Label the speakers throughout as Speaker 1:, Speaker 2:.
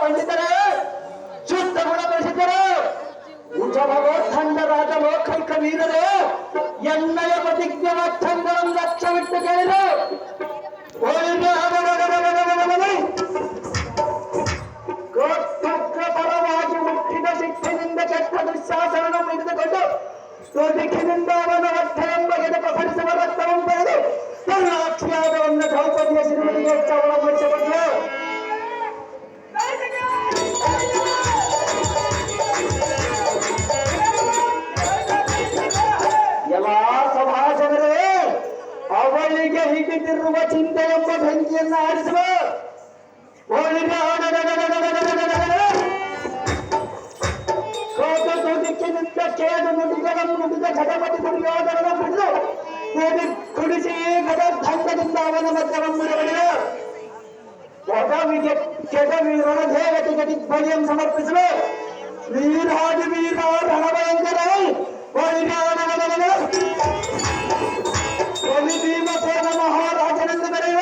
Speaker 1: ಪಂಡಿತರೇ, ಶುದ್ಧ ಗುಣಪಡಿಸಿದರು. ಉಜಭಗೋತ್ಥಂಡ ರಾಜಲೋಕೈಕ ವೀರರೇ, ಎನ್ನಯ ಪ್ರತಿಜ್ಞಾರ್ಥಂಗಳನ್ನು ಲಕ್ಷ್ಯವಿಟ್ಟು ಕೇಳಿದರು. ಪರವಾಗಿ ಹುಟ್ಟಿದ ಶಿಕ್ಷೆಯಿಂದ ಕೆಟ್ಟ ದುಶ್ಯಾಸನ ಹಿಡಿದುಕೊಂಡು ಸ್ತುತಿಕಿನಿಂದ ಅವನ ಒಟ್ಟೆಯನ್ನು ಬಗೆದು ಪ್ರಕಟಿಸುವ ರಕ್ತವನ್ನು ಪಡೆದು ಸಾಕ್ಷಿಯಾದವನ್ನ ದ್ರೌಪದಿಯ ಸಿರುವಳಿಗೆ ಒಳಪಡಿಸಿಕೊಂಡರು. ಎಲ್ಲಾ ಸಮಾಜವರೇ, ಅವಳಿಗೆ ಹೀಗಿಟ್ಟಿರುವ ಚಿಂತೆ ಎಂಬ ಬೆಂಕಿಯನ್ನು ಆರಿಸುವ ದಿಕ್ಕಿನಿಂದ ಕೇದು ನುಡಿಗಳನ್ನು ನುಡಿದ ಜಗಪತಿ ದುರ್ಯೋಧನನ ಬಿಡಿದು ಕುಡಿಸಿ ಗದರ್ಧಂಗದಿಂದ ಅವನ ಮಧ್ಯವನ್ನು ಬಡಿದ ಒಡವಿಗೆ ಕೆಡವೀರನ ದೇವತೆಗೆ ದಿಗ್ಬಲಿಯನ್ನು ಸಮರ್ಪಿಸುವ ವೀರಾದಿ ವೀರ ರಣಭಯಂಕರ ಭೀಮಸೇನ ಮಹಾರಾಜನೆಂದು ಬರೆಯುವ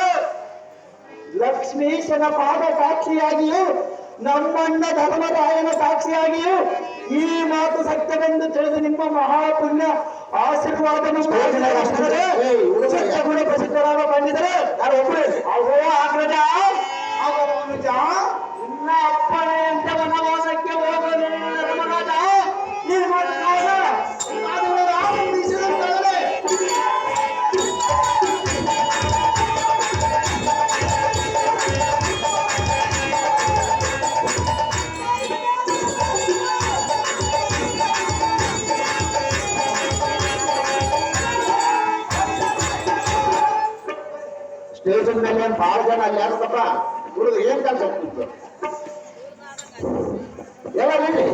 Speaker 1: ಲಕ್ಷ್ಮೀಶನ ಪಾದ ಸಾಕ್ಷಿಯಾಗಿಯೂ ನಮ್ಮಣ್ಣ ಧರ್ಮರಾಯನ ಸಾಕ್ಷಿಯಾಗಿಯೂ ಈ ಮಾತು ಸತ್ಯವೆಂದು ತಿಳಿದು ನಿಮ್ಮ ಮಹಾಪುಣ್ಯ ಆಶೀರ್ವಾದ ಗುಣ ಪ್ರಸಿದ್ಧರಾದ ಪಂಡಿತರೆ ಅವೋ ಅಗ್ರಜ ಅವನುಜ ಇನ್ನ ಅಪ್ಪಣೆ ಅಂತ ವನವಾಸಕ್ಕೆ ಹೋಗಲು ಧರ್ಮರಾಜ ಈ ಮಾತು ಸ್ಟೇಷನ್ ಮೇಲೆ ಒಂದು ಬಹಳ ಜನ ಅಲ್ಲಿ ಯಾರಪ್ಪ ಹುಡುಗ ಏನ್ ಕೆಲಸ ಹೋಗ್ತಿತ್ತು ಎಲ್ಲ ಹೇಳಿ